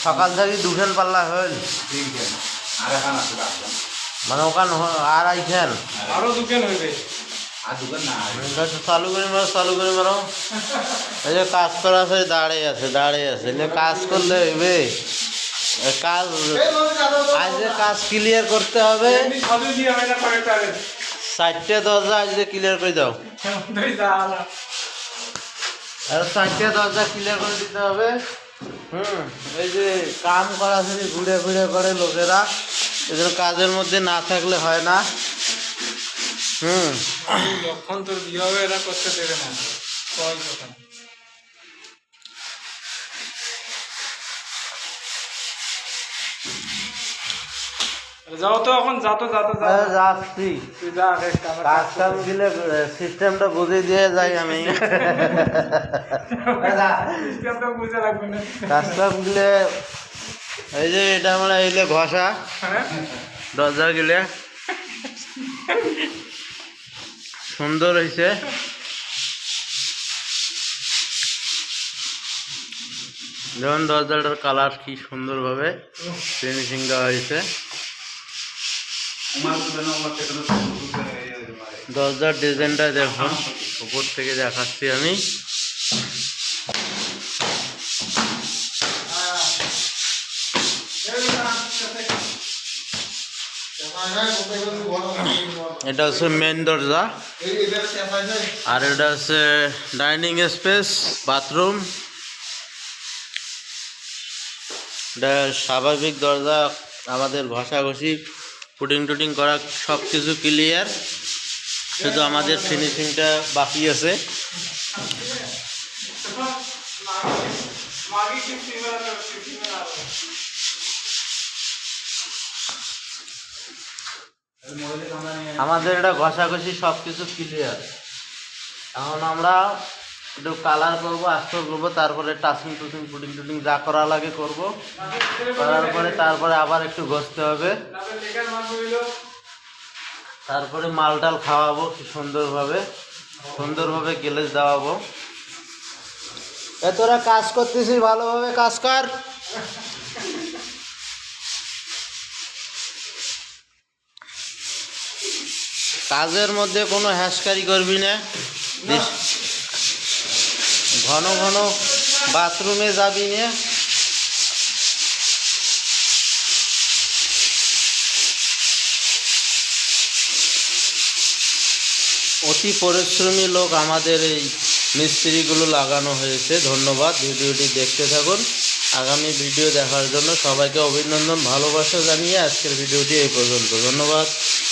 সকাল থেকে দুখান পাল্লা হইল মানে ওখান আর আইখান আরো দুখান হইবে চালু করে মারো চালু করে মারো। এই যে কাজ করা আছে দাঁড়িয়ে আছে কাজ করলে হইবে কাজ আজ যে কাজ ক্লিয়ার করতে হবে 4টে দরজা আজ যে ক্লিয়ার করে দাও আর 4টে দরজা ক্লিয়ার করে দিতে হবে। এই যে কাম করা আছে ঘুরে ঘুরে করে লোকেরা এদের কাজের মধ্যে না থাকলে হয় না। যখন তোর বিয়ে হবে এরা করতে দেবে না যাও তো এখন যাচ্ছি কাজ কাম গেলে সিস্টেমটা বুঝে দিয়ে যাই আমি। কাজ কাম গেলে এই যে এটা আমরা এইলে ঘষা দরজা গেলে সুন্দর হয়েছে। যেমন দরজাটার কালার কি সুন্দরভাবে ফিনিশিং দেওয়া হয়েছে। দরজার ডিজাইনটা দেখুন উপর থেকে দেখাচ্ছি আমি। এটা হচ্ছে মেন দরজা আর এটা হচ্ছে ডাইনিং স্পেস বাথরুম। এটা স্বাভাবিক দরজা আমাদের ঘষাঘষি পুটিং টুটিং করা সব কিছু ক্লিয়ার, শুধু আমাদের ফিনিশিংটা বাকি আছে। আমাদের এটা ঘষাঘষি সব কিছু ক্লিয়ার। এখন আমরা একটু কালার করবো, আস্তর করবো, তারপরে টাচিং টুচিং পুটিং টুটিং যা করা লাগে করবো। করার পরে তারপরে আবার একটু ঘষতে হবে, তারপরে মালটাল খাওয়াবো সুন্দরভাবে গ্লেজ দেওয়াবো। তোরা কাজ করতেছিস ভালোভাবে কাজ কর। কাজের মধ্যে কোনো হ্যাসকারি করবি না। ঘন ঘন বাথরুমে যাবি না। অতি পরিশ্রমী লোক আমাদের এই মিস্ত্রিগুলো লাগানো হয়েছে। ধন্যবাদ। ভিডিওটি দেখতে থাকুন। আগামী ভিডিও দেখার জন্য সবাইকে অভিনন্দন, ভালোবাসা জানিয়ে আজকের ভিডিওটি এই পর্যন্ত। ধন্যবাদ।